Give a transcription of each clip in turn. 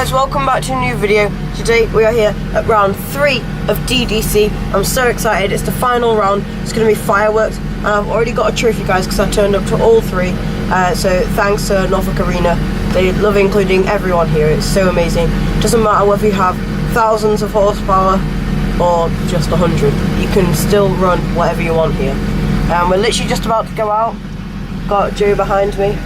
guys, welcome back to a new video. Today we are here at round 3 of DDC. I'm so excited, it's the final round. It's going to be fireworks and I've already got a trophy, guys, because I turned up to all 3. So thanks to Norfolk Arena, they love including everyone here. It's so amazing. Doesn't matter whether you have thousands of horsepower or just 100, you can still run whatever you want here. We're literally just about to go out. Got Joe behind me.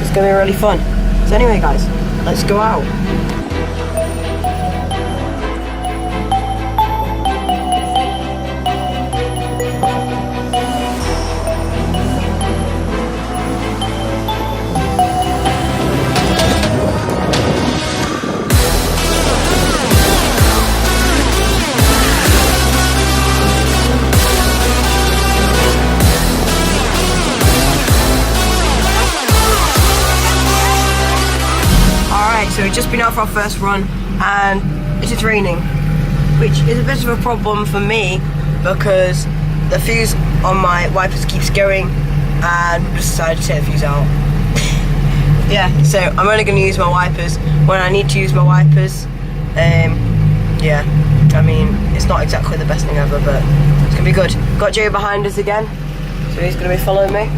It's going to be really fun. So anyway, guys, let's go out. So we've just been out for our first run and it is raining, which is a bit of a problem for me because the fuse on my wipers keeps going and I decided to take the fuse out. Yeah, so I'm only going to use my wipers when I need to use my wipers. Yeah, I mean, it's not exactly the best thing ever, but it's going to be good. Got Joe behind us again, so he's going to be following me.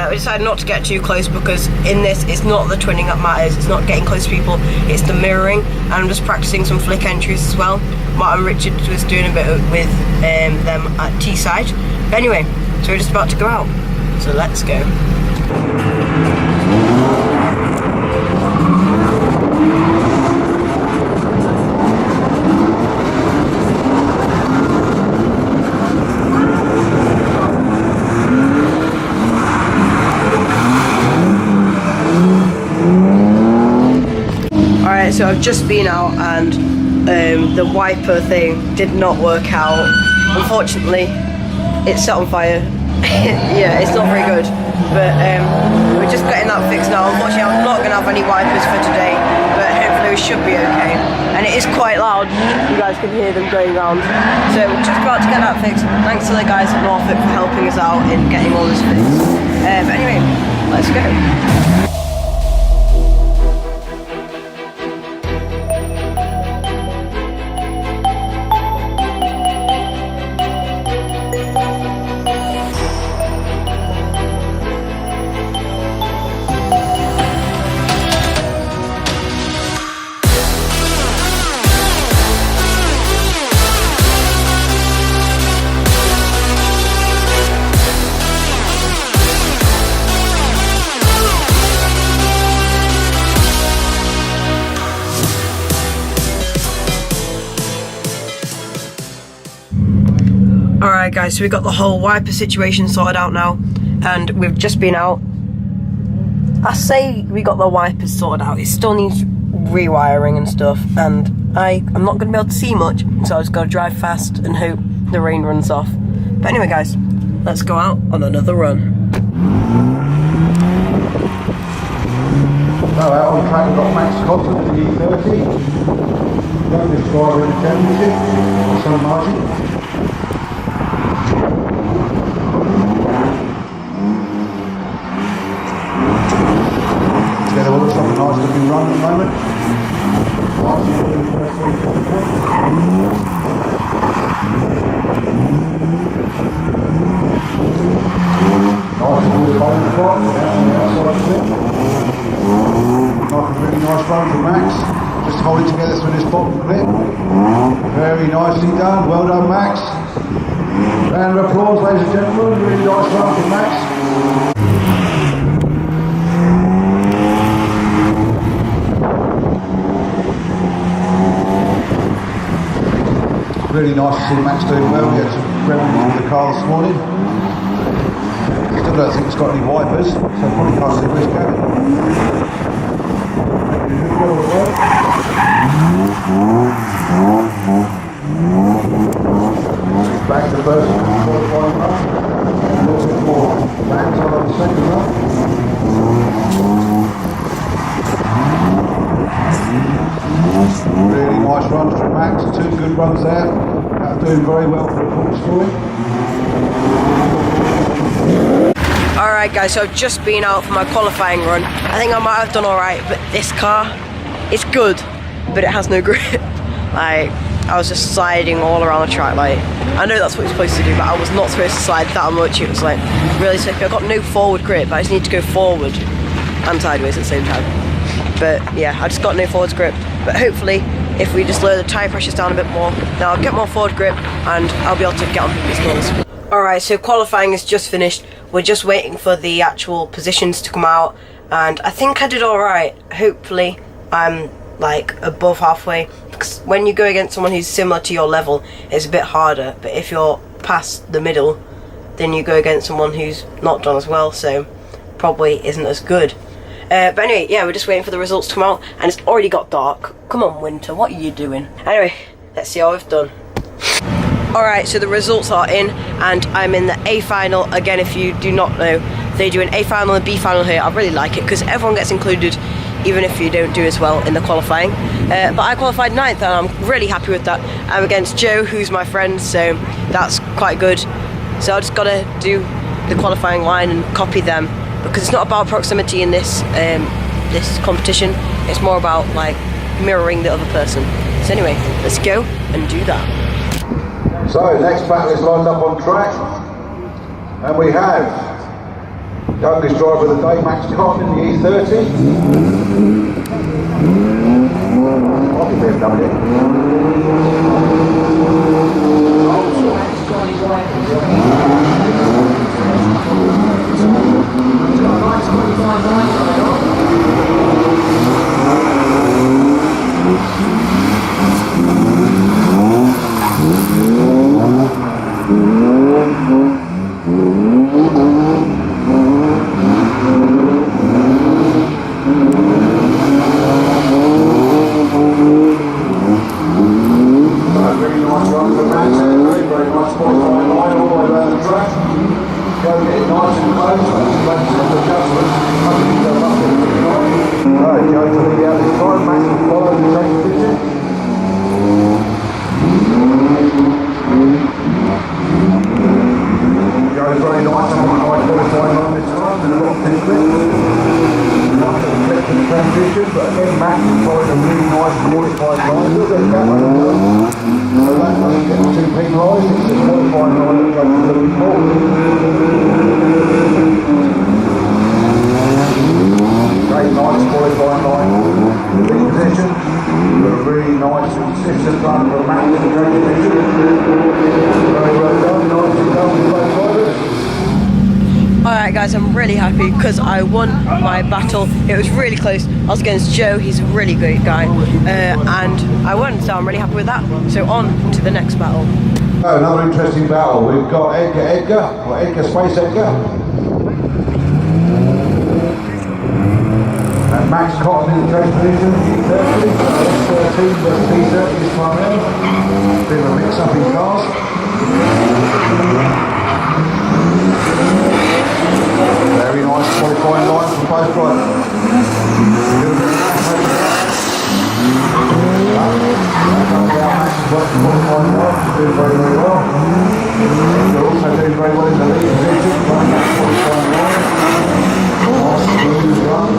We decided not to get too close because in this it's not the twinning that matters, it's not getting close to people, it's the mirroring, and I'm just practicing some flick entries as well. Martin Richard was doing a bit with them at Teesside. But anyway, so we're just about to go out, so let's go. So I've just been out and the wiper thing did not work out. Unfortunately, it set on fire. Yeah, it's not very good. But we're just getting that fixed now. Unfortunately, I'm not going to have any wipers for today, but hopefully we should be okay. And it is quite loud. You guys can hear them going round. So we're just about to get that fixed. Thanks to the guys at Norfolk for helping us out in getting all this fixed. But anyway, let's go. Alright guys, so we've got the whole wiper situation sorted out now, and we've just been out. I say we got the wipers sorted out, it still needs rewiring and stuff, and I'm not going to be able to see much, so I just got to drive fast and hope the rain runs off. But anyway guys, let's go out on another run. So out on track we've got Max Cotton in the E30, youngest driver in the championship, on some margin. Together looks like a nice looking run at the moment. Nice and good bowling spot down on the outside of it. Really nice run from Max. Just holding together through this bottom clip. Very nicely done. Well done, Max. Round of applause, ladies and gentlemen. Really nice run from Max. Really nice to see Max doing well. We had some remedies with the car this morning. Still don't think it's got any wipers, so probably can't see where it's going. Back to the first qualifying run. A little bit more laps on the second run. Really nice runs from Max, 2 good runs there. That's doing very well for the points for him. Alright guys, so I've just been out for my qualifying run. I think I might have done alright, but this car it's good, but it has no grip. Like, I was just sliding all around the track. Like, I know that's what you're supposed to do, but I was not supposed to slide that much. It was like really slippy. I got no forward grip. I just need to go forward and sideways at the same time. But yeah, I just got no forward grip. But hopefully, if we just lower the tyre pressures down a bit more, then I'll get more forward grip and I'll be able to get on people's stalls. Alright, so qualifying is just finished. We're just waiting for the actual positions to come out, and I think I did alright. Hopefully I'm like above halfway, because when you go against someone who's similar to your level, it's a bit harder, but if you're past the middle, then you go against someone who's not done as well, so probably isn't as good. But anyway, yeah, we're just waiting for the results to come out, and it's already got dark. Come on, Winter, what are you doing? Anyway, let's see how we've done. Alright, so the results are in, and I'm in the A final. Again, if you do not know, they do an A final and a B final here. I really like it, because everyone gets included, even if you don't do as well in the qualifying. But I qualified 9th, and I'm really happy with that. I'm against Joe, who's my friend, so that's quite good. So I just gotta do the qualifying line and copy them, because it's not about proximity in this this competition. It's more about like mirroring the other person. So anyway, let's go and do that. So, next battle is lined up on track, and we have youngest driver of the day, Diemax in the E30. Might be transition, but again, Max is following a really nice qualified line. A little bit of gap over there. So that doesn't get too penalised. It's a qualified line that goes to looking for. Great, nice qualifying line. Big position. Got a really nice consistent run for Max in the great position. Very well done. Nicely done with both drivers. Alright guys, I'm really happy because I won my battle. It was really close. I was against Joe, he's a really great guy, and I won, so I'm really happy with that. So on to the next battle. Oh, another interesting battle. We've got Edgar Space Edgar. And Max Cotton in the trade position, E30. S13 versus P30 this time around. Bit of a mix up in cars. Very nice qualifying line from both drivers. Qualifying line, doing very, very well. They're also doing very well in the lead position, running that qualifying line. Nice smooth run.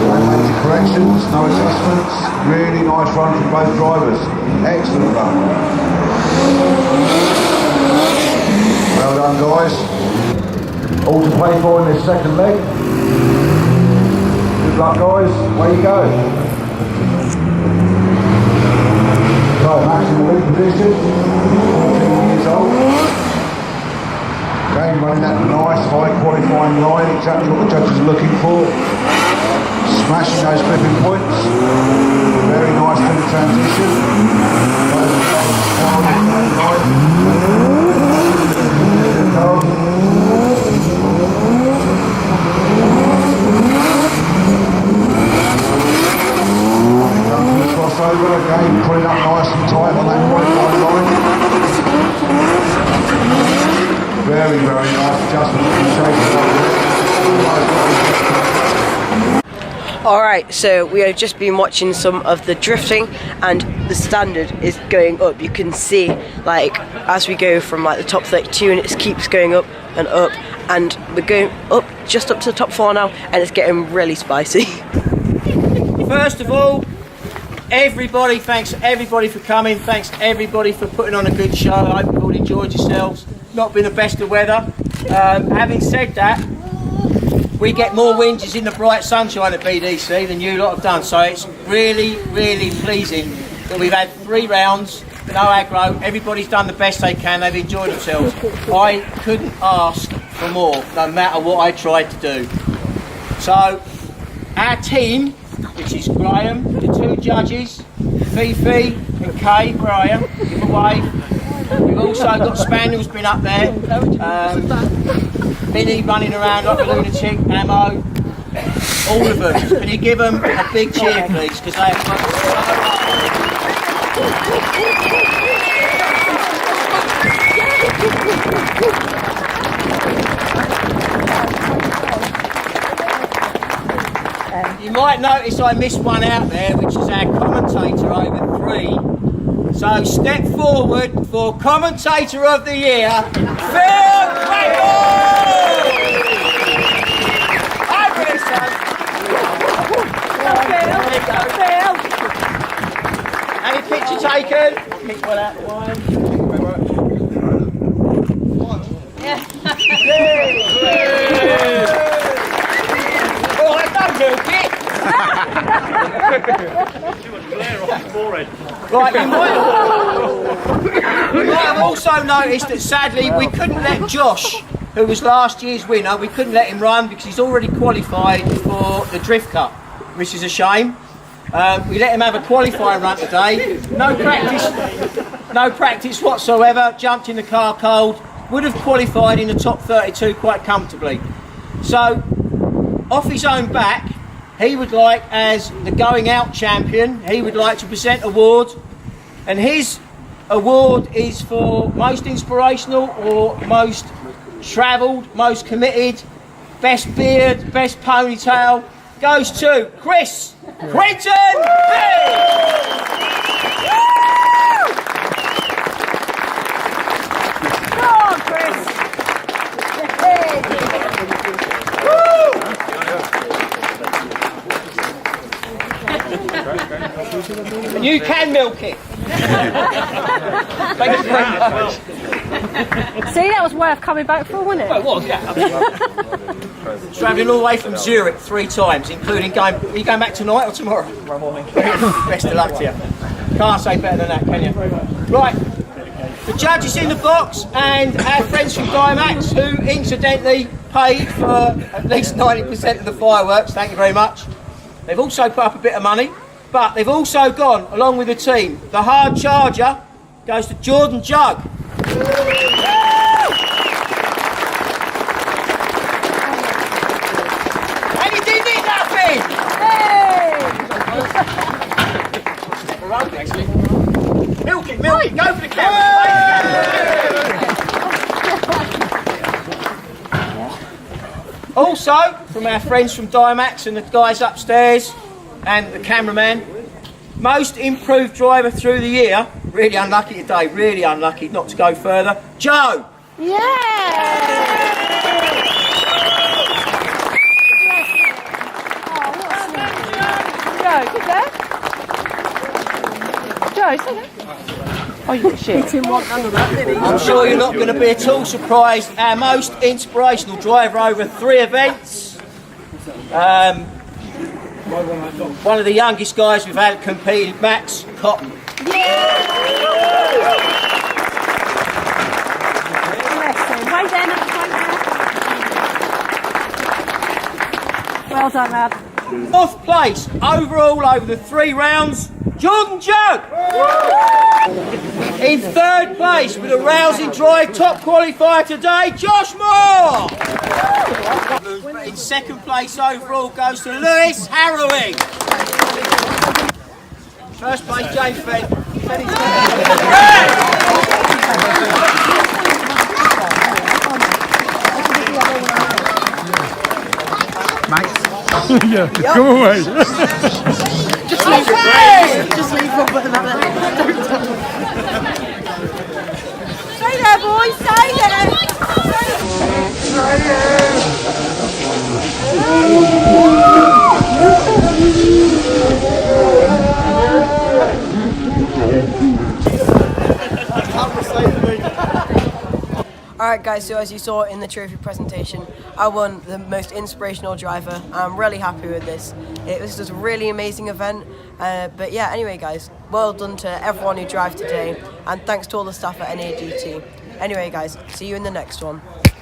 No major corrections, no adjustments. Really nice run from both drivers. Excellent run. Well done, guys. All to play for in this second leg. Good luck, guys. Away you go. So, Max in the lead position. 14 years old. Again, running that nice high qualifying line. Exactly what the judges are looking for. Smashing those clipping points. Very nice to the transition. Crossover again, putting up nice and tight on that qualifying line. Very, very nice adjustment to the shape. Alright, so we have just been watching some of the drifting, and the standard is going up. You can see, like, as we go from like the top 32, and it keeps going up, and we're going up, just up to the top 4 now, and it's getting really spicy. first of all, everybody, thanks everybody for coming. Thanks everybody for putting on a good show. I hope you all enjoyed yourselves. Not been the best of weather. Having said that, we get more whinges in the bright sunshine at BDC than you lot have done. So it's really, really pleasing that we've had 3 rounds, no aggro. Everybody's done the best they can. They've enjoyed themselves. I couldn't ask for more, no matter what I tried to do. So our team, which is Graham, the 2 judges, Fifi and Kay, where I am, give a wave. We've also got Spaniel's been up there, Minnie running around like a lunatic, Ammo, all of them. Can you give them a big cheer please, because they have worked so hard. You might notice I missed one out there, which is our commentator over 3. So step forward for commentator of the year, Phil Crackle! Over here, son. Any picture taken? Pick one out the wine. Oh, I don't milk it. Right, you might have also noticed that sadly we couldn't let Josh, who was last year's winner, we couldn't let him run because he's already qualified for the Drift Cup, which is a shame. We let him have a qualifying run today. No practice whatsoever. Jumped in the car cold. Would have qualified in the top 32 quite comfortably. So, off his own back, he would like, as the going out champion, he would like to present awards, and his award is for most inspirational or most travelled, most committed, best beard, best ponytail, goes to Chris Quinton Come on, Chris! And you can milk it. Thank you very much. See, that was worth coming back for, wasn't it? Oh, it was, yeah. Travelling all the way from Zurich 3 times, including are you going back tonight or tomorrow? Tomorrow morning. Best of luck to you. Can't say better than that, can you? Right. The judges in the box and our friends from Diemax, who incidentally paid for at least 90% of the fireworks. Thank you very much. They've also put up a bit of money, but they've also gone along with the team. The hard charger goes to Jordan Jug. And he didn't eat nothing! Milk it, go for the camera! Also, from our friends from Diemax and the guys upstairs and the cameraman, most improved driver through the year, really unlucky today, really unlucky not to go further, Joe! Yeah! Joe, good there. Joe, say that. Oh, you got shit. He didn't want none of that, did he? I'm sure you're not going to be at all surprised. Our most inspirational driver over 3 events. One of the youngest guys we've had competed, Max Cotton. Yeah! Right then, well done, lad. 4th place overall over the 3 rounds, Jordan Jug. In 3rd place with a rousing drive, top qualifier today, Josh Moore. In 2nd place overall goes to Lewis Harrowing. 1st place, James Fenn. Yeah, come away. Just leave Robert and Stay there, boys, stay there. Alright guys, so as you saw in the trophy presentation, I won the most inspirational driver. I'm really happy with this. It was just a really amazing event. But yeah, anyway guys, well done to everyone who drove today, and thanks to all the staff at NADT. Anyway guys, see you in the next one.